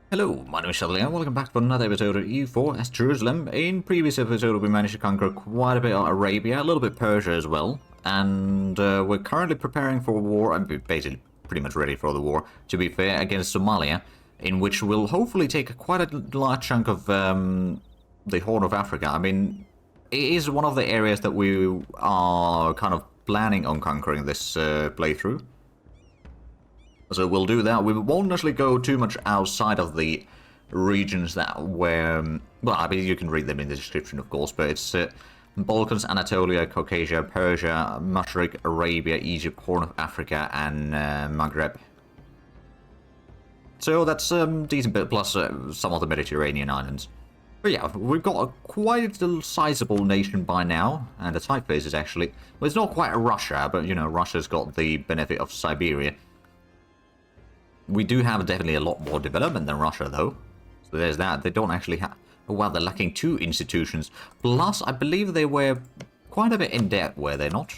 Hello, my name is Shelley and welcome back to another episode of EU4 as Jerusalem. In previous episode we managed to conquer quite a bit of Arabia, a little bit Persia as well, and we're currently preparing for a war, and basically pretty much ready for the war, to be fair, against Somalia, in which we'll hopefully take quite a large chunk of the Horn of Africa. I mean, it is one of the areas that we are kind of planning on conquering this playthrough. So we'll do that. We won't actually go too much outside of the regions that were... Well, I mean, you can read them in the description, of course, but it's Balkans, Anatolia, Caucasia, Persia, Mashriq, Arabia, Egypt, Horn of Africa, and Maghreb. So that's a decent bit, plus some of the Mediterranean islands. But yeah, we've got a quite a sizable nation by now, and the typeface is actually... Well, it's not quite Russia, but, you know, Russia's got the benefit of Siberia. We do have definitely a lot more development than Russia, though. So there's that. They don't actually have... Oh, well, they're lacking 2 institutions. Plus, I believe they were quite a bit in debt, were they not?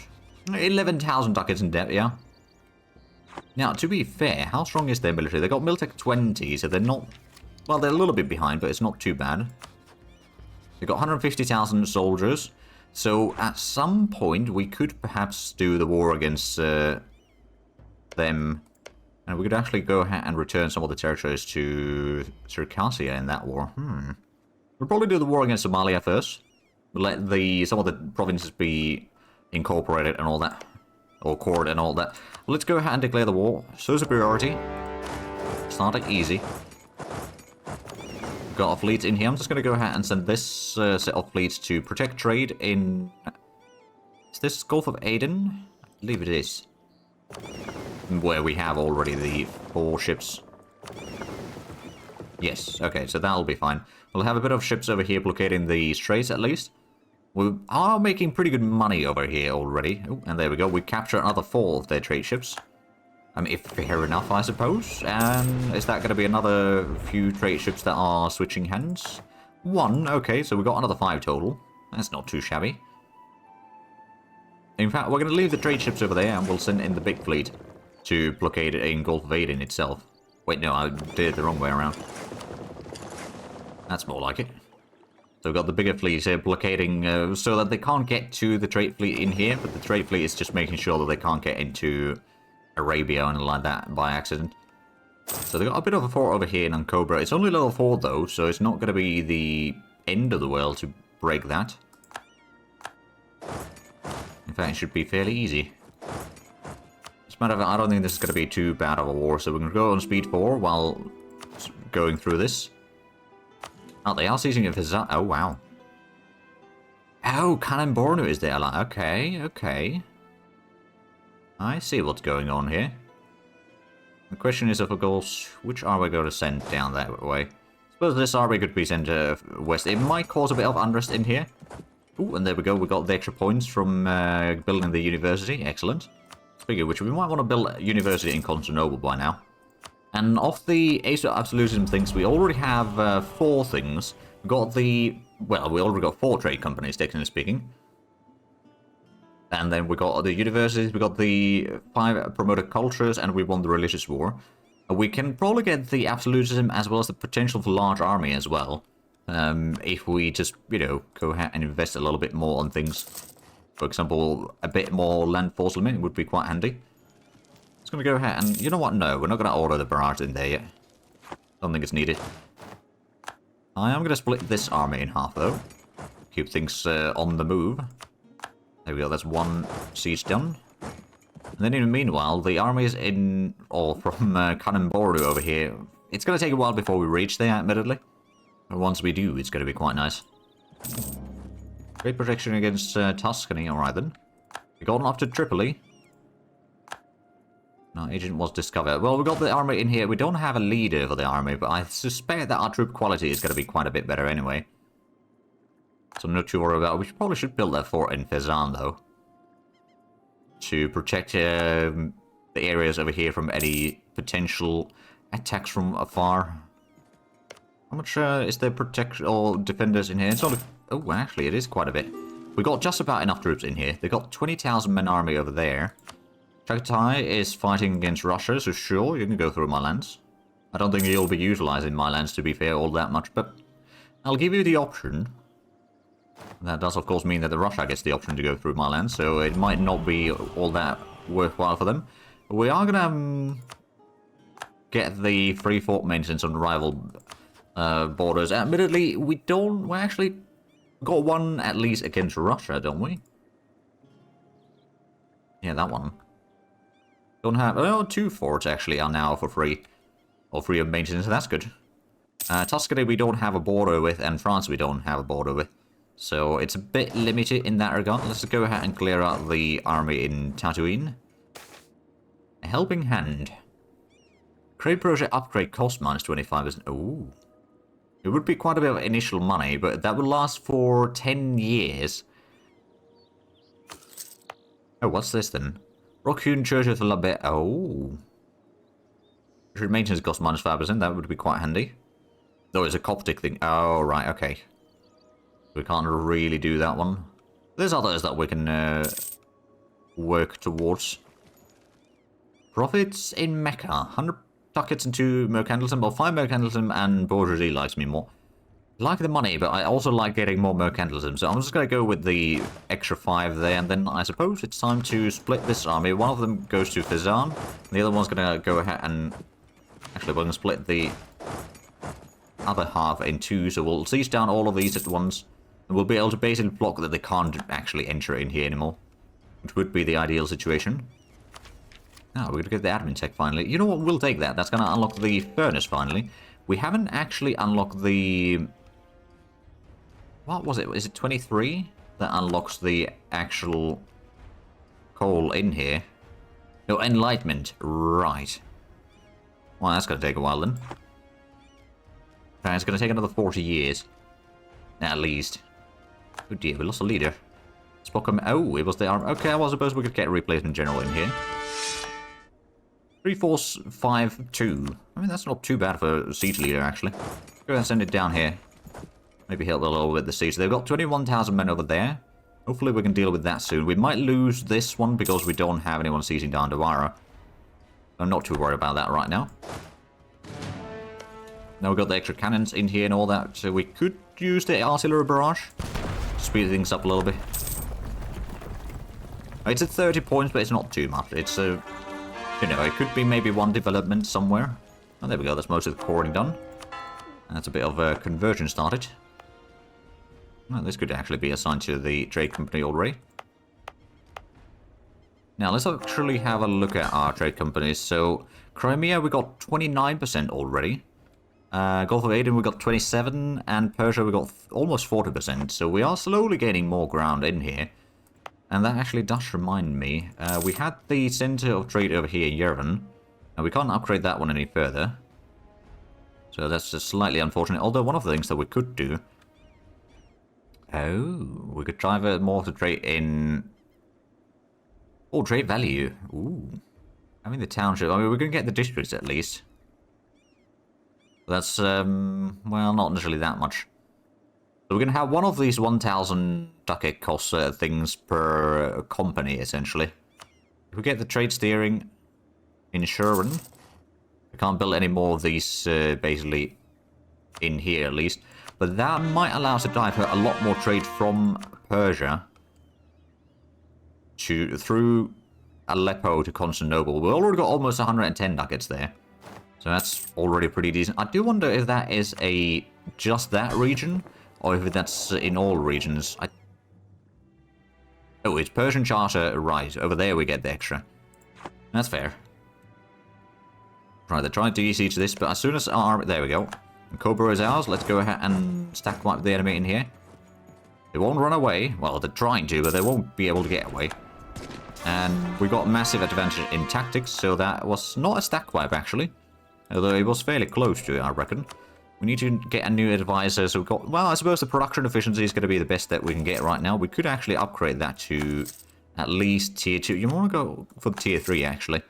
11,000 ducats in debt, yeah. Now, to be fair, how strong is their military? They got Miltech 20, so they're not... Well, they're a little bit behind, but it's not too bad. They've got 150,000 soldiers. So, at some point, we could perhaps do the war against them... And we could actually go ahead and return some of the territories to Circassia in that war. We'll probably do the war against Somalia first. We'll let some of the provinces be incorporated and all that. Or cored and all that. Let's go ahead and declare the war. So superiority. Starting easy. Got a fleet in here. I'm just going to go ahead and send this set of fleets to protect trade in... Is this Gulf of Aden? I believe it is. Where we have already the 4 ships. Yes, okay, so that'll be fine. We'll have a bit of ships over here blockading the straits at least. We are making pretty good money over here already. Ooh, and there we go, we capture another 4 of their trade ships. If fair enough, I suppose. And is that going to be another few trade ships that are switching hands? 1, okay, so we got another 5 total. That's not too shabby. In fact, we're going to leave the trade ships over there and we'll send in the big fleet to blockade in Gulf of Aden itself. Wait, no, I did it the wrong way around. That's more like it. So we've got the bigger fleet here blockading so that they can't get to the trade fleet in here, but the trade fleet is just making sure that they can't get into Arabia and like that by accident. So they've got a bit of a fort over here in Ankobra. It's only level 4 though, so it's not going to be the end of the world to break that. In fact, it should be fairly easy. Matter of fact, I don't think this is going to be too bad of a war, so we're going to go on speed 4 while going through this. Oh, they are seizing it for... Oh, wow. Oh, Cannon Bornu is there. Like, okay, okay. I see what's going on here. The question is, of course, which army we going to send down that way? I suppose this army could be sent west. It might cause a bit of unrest in here. Ooh, and there we go. We got the extra points from building the university. Excellent. Speaking of which, we might want to build a university in Constantinople by now. And off the Ace of Absolutism things, we already have 4 things. We've got the... Well, we already got 4 trade companies, technically speaking. And then we got the universities, we got the 5 promoted cultures, and we won the religious war. We can probably get the absolutism as well as the potential for large army as well. If we just, you know, go ahead and invest a little bit more on things. For example, a bit more land force limit would be quite handy. Just going to go ahead and... You know what? No, we're not going to order the barrage in there yet. Don't think it's needed. I am going to split this army in half, though. Keep things on the move. There we go, that's 1 siege done. And then in the meanwhile, the armies in... Or from Cannon Bornu over here. It's going to take a while before we reach there, admittedly. But once we do, it's going to be quite nice. Great protection against Tuscany, alright then. We got off to Tripoli. No, agent was discovered. Well, we got the army in here. We don't have a leader for the army, but I suspect that our troop quality is going to be quite a bit better anyway. So not too worried about it. We probably should build that fort in Fezzan, though. To protect the areas over here from any potential attacks from afar. How much is there protection or defenders in here? It's only... Oh, actually, it is quite a bit. We got just about enough troops in here. They got 20,000 men army over there. Chagatai is fighting against Russia, so sure, you can go through my lands. I don't think you'll be utilizing my lands, to be fair, all that much, but I'll give you the option. That does, of course, mean that the Russia gets the option to go through my land, so it might not be all that worthwhile for them. We are gonna get the free fort maintenance on rival borders. Admittedly, we actually got one at least against Russia, don't we? Yeah, that one. Don't have... Oh, 2 forts actually are now for free. Or free of maintenance, so that's good. Tuscany we don't have a border with, and France we don't have a border with. So it's a bit limited in that regard. Let's go ahead and clear out the army in Tatooine. A helping hand. Trade project upgrade cost minus 25%. Ooh. It would be quite a bit of initial money, but that would last for 10 years. Oh, what's this then? Rockhewn Church of La Bête. Oh. Should maintenance cost minus 5%, that would be quite handy. Though it's a Coptic thing. Oh, right, okay. We can't really do that one. There's others that we can work towards. Profits in Mecca. 100 ducats and 2 mercantilism. Well, 5 mercantilism and bourgeoisie likes me more. I like the money, but I also like getting more mercantilism. So I'm just going to go with the extra 5 there. And then I suppose it's time to split this army. One of them goes to Fezzan. The other one's going to go ahead and... Actually, we're going to split the other half in 2. So we'll siege down all of these at once. And we'll be able to basically block that they can't actually enter in here anymore. Which would be the ideal situation. Now, we're going to get the admin tech finally. You know what? We'll take that. That's going to unlock the furnace finally. We haven't actually unlocked the... What was it? Is it 23? That unlocks the actual coal in here. No, enlightenment. Right. Well, that's going to take a while then. Okay, it's going to take another 40 years. At least. Oh dear, we lost a leader. Spockham. Oh, it was the arm. Okay, well, I suppose we could get a replacement general in here. 3452. I mean, that's not too bad for a siege leader, actually. Go ahead and send it down here. Maybe help a little bit the siege. They've got 21,000 men over there. Hopefully we can deal with that soon. We might lose this one because we don't have anyone sieging down Dawara. I'm not too worried about that right now. Now we've got the extra cannons in here and all that, so we could use the artillery barrage. Speed things up a little bit. It's at 30 points, but it's not too much. It's a... You know, it could be maybe one development somewhere. Oh, there we go. That's most of the coring done. And that's a bit of a conversion started. Well, this could actually be assigned to the trade company already. Now, let's actually have a look at our trade companies. So, Crimea, we got 29% already. Gulf of Aden, we got 27%. And Persia, we got almost 40%. So, we are slowly gaining more ground in here. And that actually does remind me, we had the center of trade over here in Yerevan, and we can't upgrade that one any further. So that's just slightly unfortunate, although one of the things that we could do... Oh, we could divert more to trade in... Oh, trade value. Ooh. I mean the township, I mean we're going to get the districts at least. That's, well, not necessarily that much. So we're going to have one of these 1,000 ducat cost things per company, essentially. If we get the trade steering in Sherwin, we can't build any more of these, basically, in here at least. But that might allow us to divert a lot more trade from Persia through Aleppo to Constantinople. We've already got almost 110 ducats there. So that's already pretty decent. I do wonder if that is just that region, or if that's in all regions. Oh, it's Persian Charter, right. Over there we get the extra. That's fair. Right, they're trying to siege this, but as soon as our army... There we go. And Cobra is ours. Let's go ahead and stack wipe the enemy in here. They won't run away. Well, they're trying to, but they won't be able to get away. And we got massive advantage in tactics, so that was not a stack wipe, actually. Although it was fairly close to it, I reckon. We need to get a new advisor, so we've got... Well, I suppose the production efficiency is going to be the best that we can get right now. We could actually upgrade that to at least tier 2. You want to go for tier 3, actually.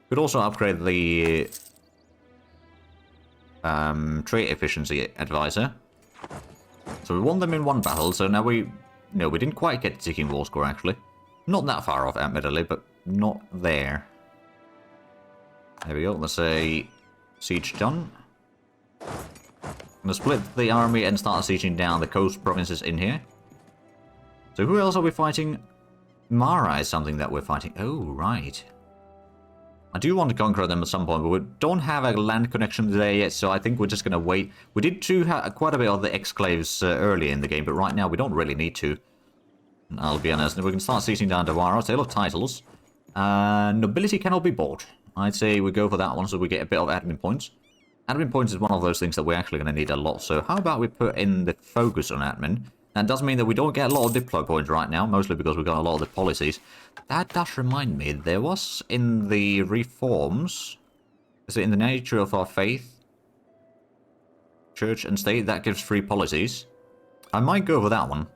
Could also upgrade the trade efficiency advisor. So we won them in one battle, so now we... No, we didn't quite get the ticking war score, actually. Not that far off, admittedly, but not there. There we go. Let's say siege done. I'm gonna split the army and start sieging down the coast provinces in here. So who else are we fighting? Mara is something that we're fighting. Oh, right. I do want to conquer them at some point, but we don't have a land connection there yet, so I think we're just going to wait. We did have quite a bit of the exclaves early in the game, but right now we don't really need to. I'll be honest. We can start sieging down Devara, Sale of Titles. Nobility cannot be bought. I'd say we go for that one so we get a bit of admin points. Admin points is one of those things that we're actually going to need a lot, so how about we put in the focus on admin? That does mean that we don't get a lot of diplo points right now, mostly because we've got a lot of the policies. That does remind me, there was in the reforms, is it in the nature of our faith, church and state, that gives 3 policies. I might go for that one.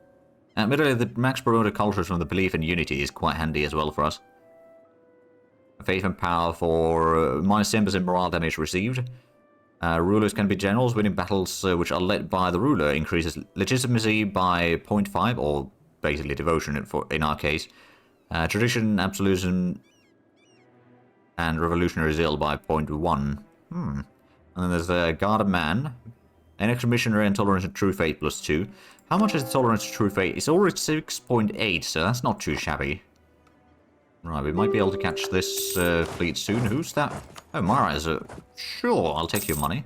Admittedly, the max promoted cultures from the belief in unity is quite handy as well for us. Faith and power for minus 10% morale damage received. Rulers can be generals. Winning battles which are led by the ruler increases legitimacy by 0.5, or basically devotion in our case. Tradition, absolutism, and revolutionary zeal by 0.1. And then there's the guard of man. An extra missionary and tolerance to true faith plus 2. How much is the tolerance to true faith? It's already 6.8, so that's not too shabby. Right, we might be able to catch this fleet soon. Who's that? Oh, Mara is a... Sure, I'll take your money.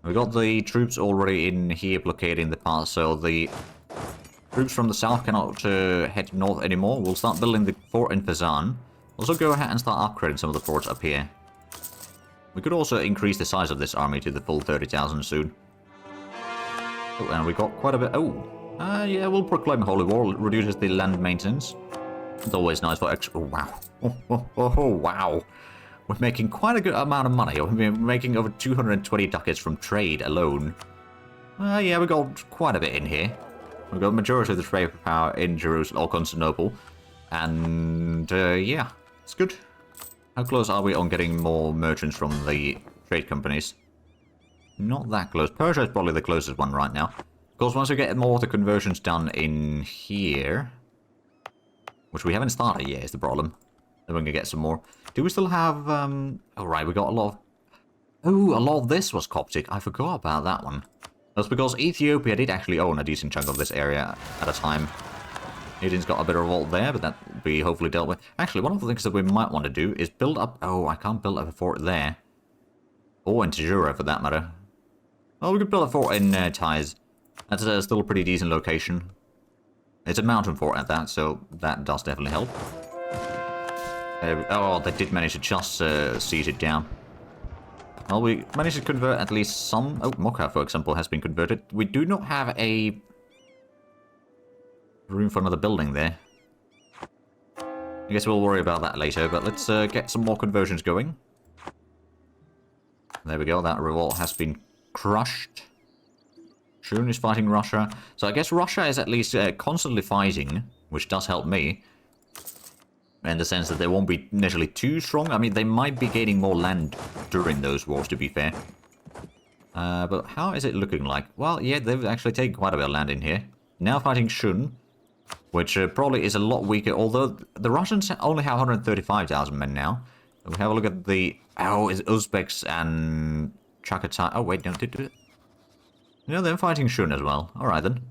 We got the troops already in here blockading the pass, so the troops from the south cannot head north anymore. We'll start building the fort in Fazan. Also go ahead and start upgrading some of the forts up here. We could also increase the size of this army to the full 30,000 soon. Oh, and we got quite a bit... Oh, yeah, we'll proclaim a holy war. It reduces the land maintenance. It's always nice for extra... Oh, wow. Oh, wow. We're making quite a good amount of money. We're making over 220 ducats from trade alone. Yeah, we got quite a bit in here. We've got the majority of the trade power in Jerusalem or Constantinople. And, yeah, it's good. How close are we on getting more merchants from the trade companies? Not that close. Persia is probably the closest one right now. Of course, once we get more of the conversions done in here... Which we haven't started yet is the problem. Then we're going to get some more. Do we still have... Oh, right, we got a lot of... Oh, a lot of this was Coptic. I forgot about that one. That's because Ethiopia did actually own a decent chunk of this area at a time. Eden got a bit of revolt there, but that will be hopefully dealt with. Actually, one of the things that we might want to do is build up... Oh, I can't build up a fort there. Or in Tajura, for that matter. Well, we could build a fort in Taiz. That's still a pretty decent location. It's a mountain fort at that, so that does definitely help. Oh, they did manage to just siege it down. Well, we managed to convert at least some... Oh, Mocha, for example, has been converted. We do not have a room for another building there. I guess we'll worry about that later, but let's get some more conversions going. There we go, that revolt has been crushed. Shun is fighting Russia. So I guess Russia is at least constantly fighting, which does help me. In the sense that they won't be initially too strong. I mean, they might be gaining more land during those wars, to be fair. But how is it looking like? Well, yeah, they've actually taken quite a bit of land in here. Now fighting Shun, which probably is a lot weaker. Although the Russians only have 135,000 men now. We have a look at the... Oh, it's Uzbeks and Chagatai. Oh, wait, no, did it? You know, they're fighting Shun as well. Alright then.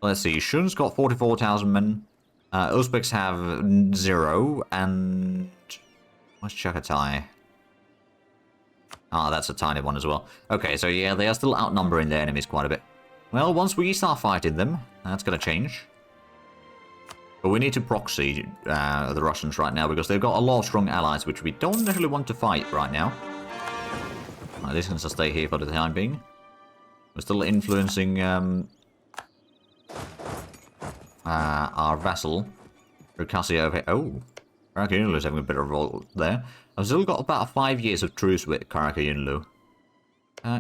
Let's see, Shun's got 44,000 men. Uzbeks have 0, and... What's Chagatai? Ah, that's a tiny one as well. Okay, so yeah, they are still outnumbering their enemies quite a bit. Well, once we start fighting them, that's going to change. But we need to proxy the Russians right now, because they've got a lot of strong allies, which we don't really want to fight right now. This can stay here for the time being. We're still influencing our vassal, Rukasi over here. Oh, Karakayunlu is having a bit of a role there. I've still got about 5 years of truce with Karakayunlu.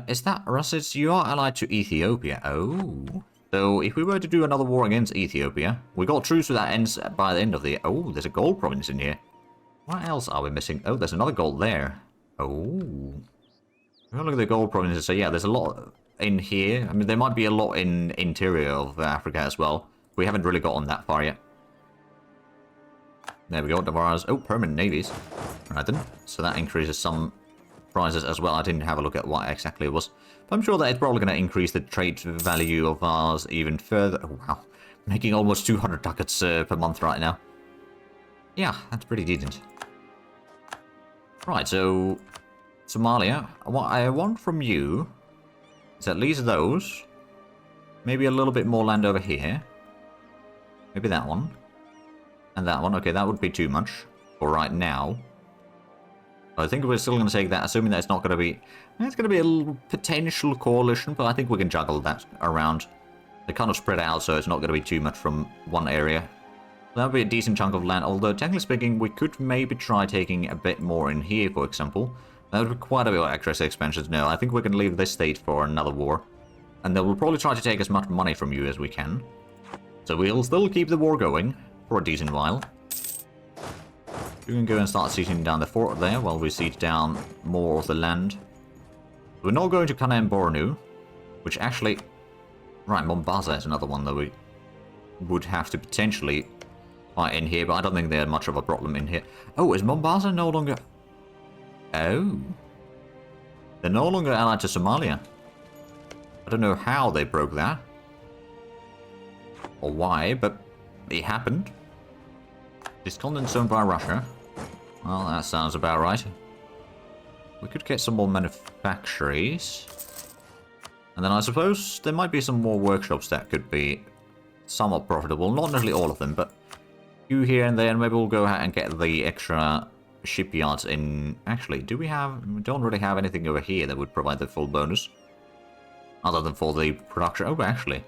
Is that Russians? You are allied to Ethiopia. Oh. So if we were to do another war against Ethiopia, we got truce with that ends by the end of the... Oh, there's a gold province in here. What else are we missing? Oh, there's another gold there. Oh. Look at the gold provinces. So yeah, there's a lot in here. I mean, there might be a lot in interior of Africa as well. We haven't really gotten that far yet. There we go, Devara's... Oh, permanent navies. Right then, so that increases some prices as well. I didn't have a look at what exactly it was. But I'm sure that it's probably going to increase the trade value of ours even further. Oh, wow. Making almost 200 ducats per month right now. Yeah, that's pretty decent. Right, so Somalia, what I want from you is at least those. Maybe a little bit more land over here. Maybe that one. And that one. Okay, that would be too much for right now. I think we're still going to take that, assuming that it's not going to be... It's going to be a little potential coalition, but I think we can juggle that around. They kind of spread out, so it's not going to be too much from one area. That would be a decent chunk of land, although technically speaking, we could maybe try taking a bit more in here, for example. That would be quite a bit of extra expansions. No, I think we can leave this state for another war. And then we'll probably try to take as much money from you as we can. So we'll still keep the war going for a decent while. We can go and start sieging down the fort there while we siege down more of the land. We're not going to Kana Bornu, which actually... Right, Mombasa is another one that we would have to potentially fight in here, but I don't think they're much of a problem in here. Oh, is Mombasa no longer... Oh. They're no longer allied to Somalia. I don't know how they broke that. Or why, but it happened. This continent's owned by Russia. Well, that sounds about right. We could get some more manufactories. And then I suppose there might be some more workshops that could be somewhat profitable. Not necessarily all of them, but you here and there. And maybe we'll go ahead and get the extra shipyards in... Actually, do we have... We don't really have anything over here that would provide the full bonus. Other than for the production... Oh, actually.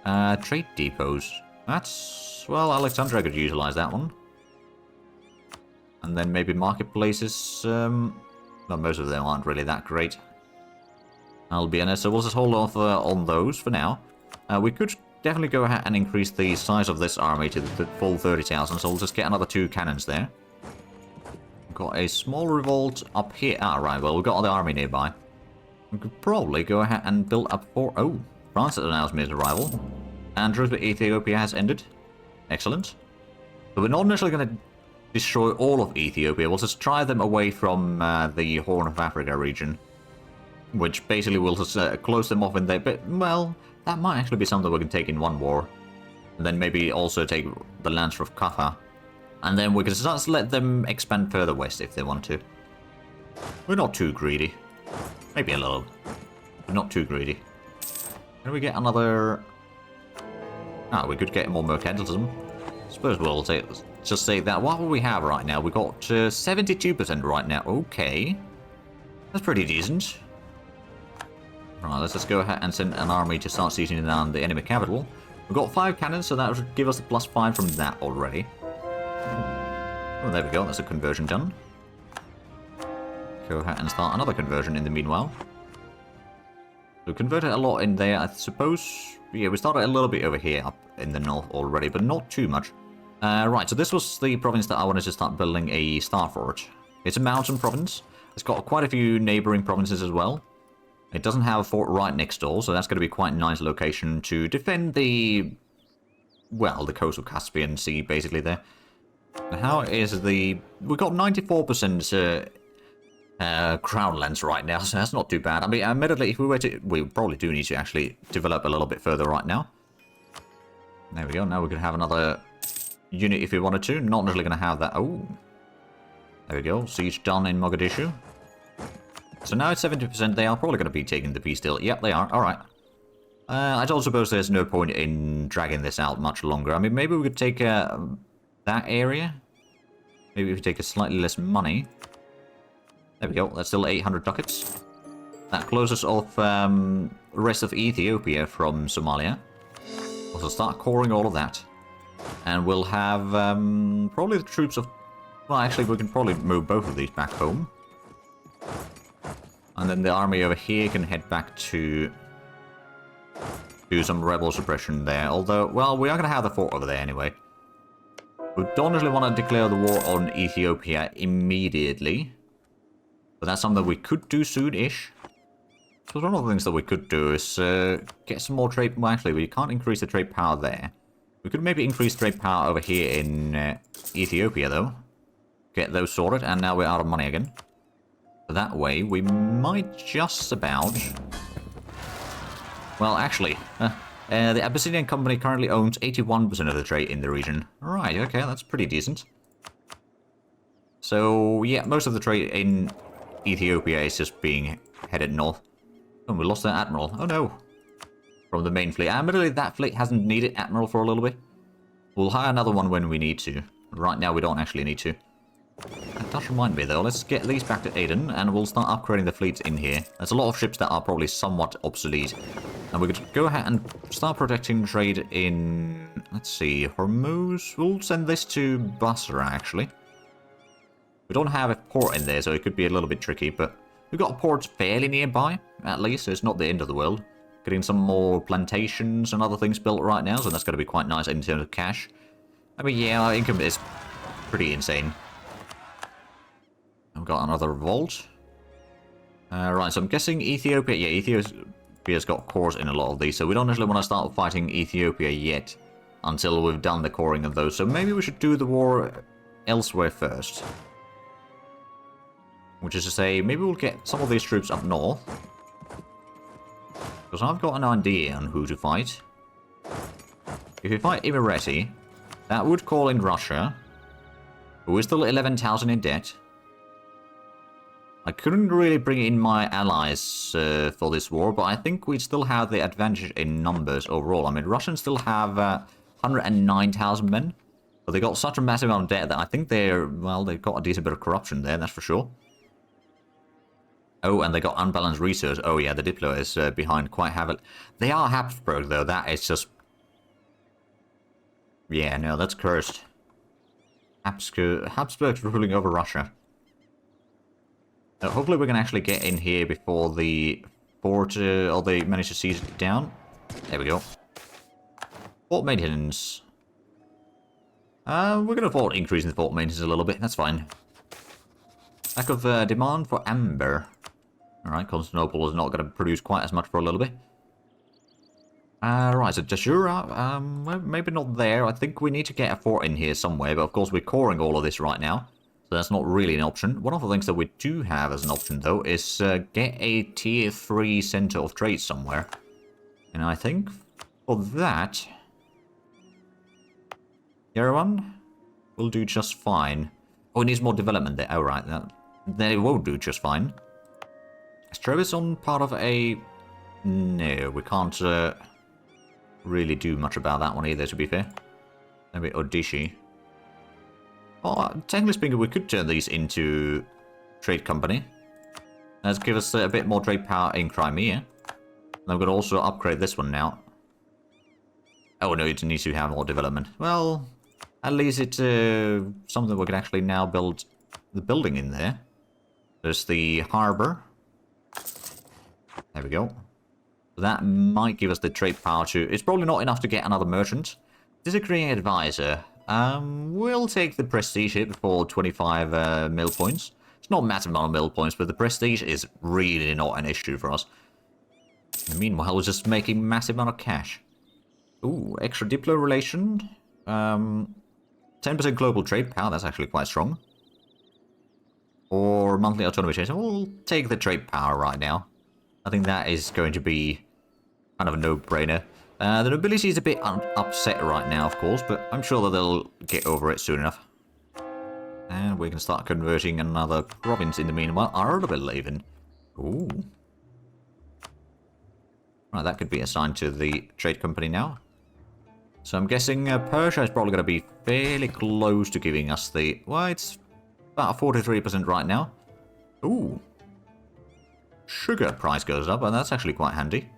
Trade depots. That's... Well, Alexandria could utilize that one. And then maybe marketplaces. Well, most of them aren't really that great. I'll be honest, so we'll just hold off on those for now. We could definitely go ahead and increase the size of this army to the full 30,000, so we'll just get another 2 cannons there. We've got a small revolt up here. Ah, right, well, we've got the army nearby. We could probably go ahead and build up for... Oh, France has announced its arrival. Andrews with Ethiopia has ended. Excellent. But we're not necessarily going to destroy all of Ethiopia. We'll just drive them away from the Horn of Africa region. Which basically will just close them off in there. But, well, that might actually be something we can take in one war. And then maybe also take the lands of Kaffa. And then we can just let them expand further west if they want to. We're not too greedy. Maybe a little. But not too greedy. Can we get another... Ah, we could get more mercantilism. Suppose we'll just say that. What will we have right now? We got 72% right now. Okay. That's pretty decent. Right, let's just go ahead and send an army to start sieging down the enemy capital. We've got 5 cannons, so that should give us a +5 from that already. Oh, there we go. That's a conversion done. Go ahead and start another conversion in the meanwhile. We converted a lot in there, I suppose. Yeah, we started a little bit over here up in the north already, but not too much. Right, so this was the province that I wanted to start building a star fort. It's a mountain province. It's got quite a few neighboring provinces as well. It doesn't have a fort right next door, so that's going to be quite a nice location to defend the... Well, the coast of Caspian Sea, basically, there. How is the... We've got 94% crown lands right now, so that's not too bad. I mean, admittedly, if we were to... We probably do need to actually develop a little bit further right now. There we go. Now we can have another unit if we wanted to. Not necessarily going to have that... Oh. There we go. Siege done in Mogadishu. So now it's 70%. They are probably going to be taking the peace deal. Yep, they are. Alright. I don't suppose there's no point in dragging this out much longer. I mean, maybe we could take that area. Maybe if we take a slightly less money. There we go. That's still 800 ducats. That closes off the rest of Ethiopia from Somalia. We'll start coring all of that. And we'll have probably the troops of... Well, actually, we can probably move both of these back home. And then the army over here can head back to do some rebel suppression there. Although, well, we are going to have the fort over there anyway. We don't really want to declare the war on Ethiopia immediately. But that's something we could do soon-ish. So one of the things that we could do is get some more trade... Well, actually, we can't increase the trade power there. We could maybe increase trade power over here in Ethiopia, though. get those sorted, and now we're out of money again. That way, we might just about... Well, actually, the Abyssinian company currently owns 81% of the trade in the region. Right, okay, that's pretty decent. So, yeah, most of the trade in Ethiopia is just being headed north. Oh, we lost an admiral. Oh no. From the main fleet. Admittedly, that fleet hasn't needed admiral for a little bit. We'll hire another one when we need to. Right now, we don't actually need to. That does remind me, though. Let's get these back to Aden, and we'll start upgrading the fleets in here. There's a lot of ships that are probably somewhat obsolete. And we could go ahead and start protecting trade in... Let's see, Hormuz. We'll send this to Basra, actually. We don't have a port in there, so it could be a little bit tricky, but we've got ports fairly nearby, at least, so it's not the end of the world. Getting some more plantations and other things built right now, so that's going to be quite nice in terms of cash. I mean, yeah, our income is pretty insane. I've got another revolt. Right, so I'm guessing Ethiopia... Yeah, Ethiopia's got cores in a lot of these, so we don't actually want to start fighting Ethiopia yet until we've done the coring of those. So maybe we should do the war elsewhere first. Which is to say, maybe we'll get some of these troops up north. Because I've got an idea on who to fight. If we fight Imereti, that would call in Russia, who is still 11,000 in debt. I couldn't really bring in my allies for this war, but I think we still have the advantage in numbers overall. I mean, Russians still have 109,000 men, but they got such a massive amount of debt that I think they've got a decent bit of corruption there, that's for sure. Oh, and they got unbalanced research. Oh yeah, the Diplo is behind quite heavily. They are Habsburg, though. That is just... Yeah, no, that's cursed. Habsburg's ruling over Russia. Hopefully we can actually get in here before the fort, or they manage to seize it down. There we go. Fort maintenance. We're going to afford increasing the fort maintenance a little bit. That's fine. Lack of demand for amber. Alright, Constantinople is not going to produce quite as much for a little bit. Right, so Dashura, well, maybe not there. I think we need to get a fort in here somewhere, but of course we're coring all of this right now. So that's not really an option. One of the things that we do have as an option, though, is get a tier 3 center of trade somewhere. And I think for that, Yerevan will do just fine. Oh, it needs more development there. Oh, right. Then it won't do just fine. Is Trebizond part of a... No, we can't really do much about that one either, to be fair. Maybe Odishi. Well, technically speaking, we could turn these into trade company. Let's give us a bit more trade power in Crimea. And we could also upgrade this one now. Oh no, it needs to have more development. Well, at least it's something we can actually now build the building in there. There's the harbor. There we go. That might give us the trade power to... It's probably not enough to get another merchant. Disagreeing advisor. We'll take the prestige hit for 25 mil points. It's not a massive amount of mil points, but the prestige is really not an issue for us. And meanwhile, we're just making massive amount of cash. Ooh, extra Diplo relation. 10% global trade power, that's actually quite strong. Or monthly autonomy change. We'll take the trade power right now. I think that is going to be kind of a no-brainer. The nobility is a bit upset right now, of course, but I'm sure that they'll get over it soon enough. And we can start converting another province in the meanwhile. Ardabil even. Ooh. Right, that could be assigned to the trade company now. So I'm guessing Persia is probably going to be fairly close to giving us the... Well, it's about 43% right now. Ooh. Sugar price goes up, and that's actually quite handy.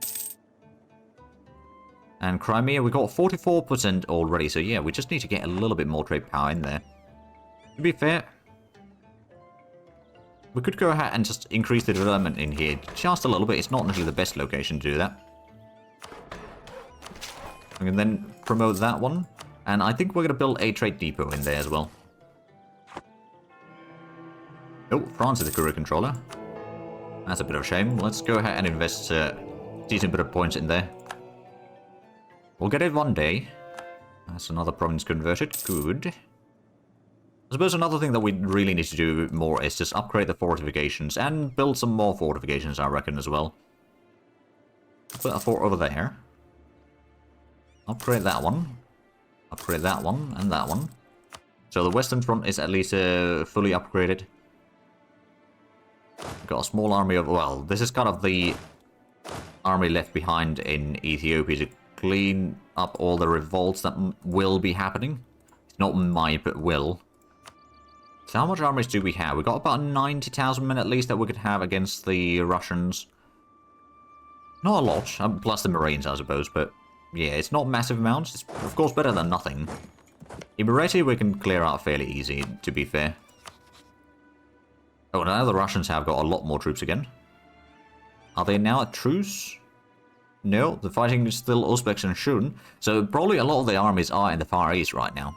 And Crimea, we got 44% already, so yeah, we just need to get a little bit more trade power in there. To be fair, we could go ahead and just increase the development in here just a little bit. It's not necessarily the best location to do that. We can then promote that one, and I think we're going to build a trade depot in there as well. Oh, France is the courier controller. That's a bit of a shame. Let's go ahead and invest a decent bit of points in there. We'll get it one day. That's another province converted. Good. I suppose another thing that we really need to do more is just upgrade the fortifications and build some more fortifications, I reckon, as well. Put a fort over there. Upgrade that one. Upgrade that one and that one. So the western front is at least fully upgraded. Got a small army of... Well, this is kind of the army left behind in Ethiopia to clean up all the revolts that will be happening. It's not might, but will. So how much armies do we have? We've got about 90,000 men at least that we could have against the Russians. Not a lot, plus the Marines, I suppose, but yeah, it's not massive amounts. It's, of course, better than nothing. Imereti we can clear out fairly easy, to be fair. Oh, now the Russians have got a lot more troops again. Are they now at truce? No, the fighting is still Uzbeks and Shun, so probably a lot of the armies are in the Far East right now.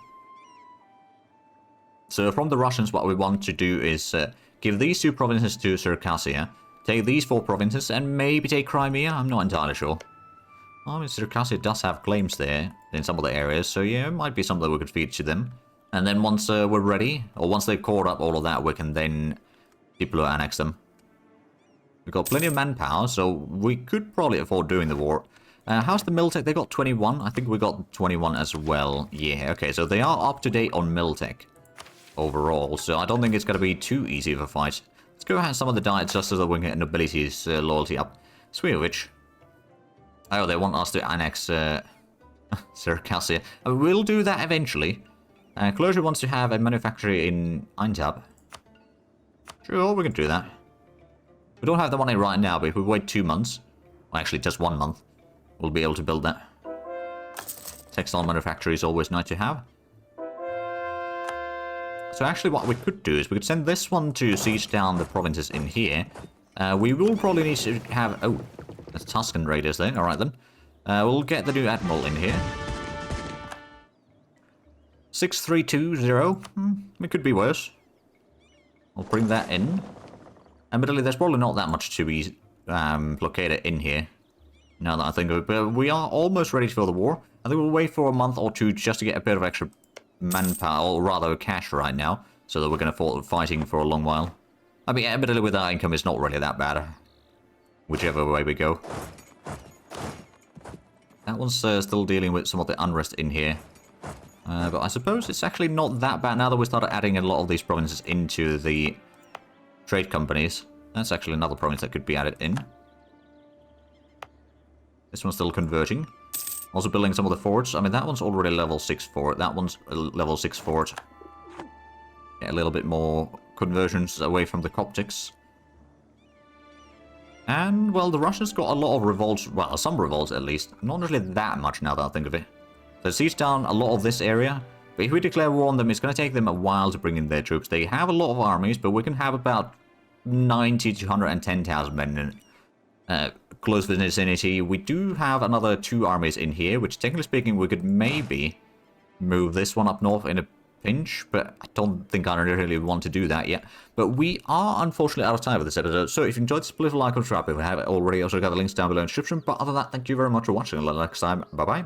So from the Russians, what we want to do is give these 2 provinces to Circassia, take these 4 provinces, and maybe take Crimea. I'm not entirely sure. I mean, Circassia does have claims there in some of the areas, so yeah, it might be something we could feed to them. And then once we're ready, or once they've caught up all of that, we can then deploy annex them. We've got plenty of manpower, so we could probably afford doing the war. How's the Miltech? They got 21. I think we got 21 as well. Yeah, okay, so they are up to date on Miltech overall, so I don't think it's going to be too easy of a fight. Let's go have some of the diets just so that we can get nobility's loyalty up. Speaking of which... Oh, they want us to annex Circassia. We'll do that eventually. Closure wants to have a manufactory in Aintab. Sure, we can do that. We don't have the money right now, but if we wait 2 months, well, actually just 1 month, we'll be able to build that. Textile manufacturing is always nice to have. So actually what we could do is we could send this one to siege down the provinces in here. We will probably need to have... Oh, there's Tuscan raiders there. Alright then. We'll get the new admiral in here. 6320. It could be worse. I'll bring that in. Admittedly, there's probably not that much to be located in here. Now that I think of it. But we are almost ready for the war. I think we'll wait for a month or 2 just to get a bit of extra manpower, or rather cash right now, so that we're going to fall fighting for a long while. I mean, admittedly with our income, it's not really that bad. Whichever way we go. That one's still dealing with some of the unrest in here. But I suppose it's actually not that bad now that we started adding a lot of these provinces into the trade companies. That's actually another province that could be added in. This one's still converting. Also building some of the forts. I mean, that one's already level 6 fort. That one's a level 6 fort. Get a little bit more conversions away from the Coptics. And, well, the Russians got a lot of revolts. Well, some revolts at least. Not really that much now that I think of it. So siege down a lot of this area. But if we declare war on them, it's going to take them a while to bring in their troops. They have a lot of armies, but we can have about 90 to 110,000 men in close vicinity. We do have another 2 armies in here, which technically speaking we could maybe move this one up north in a pinch, but I don't think I really want to do that yet. But we are unfortunately out of time for this episode, so if you enjoyed this, please like or subscribe if you haven't already. Also got the links down below in the description, but other than that, thank you very much for watching. Until next time, bye bye.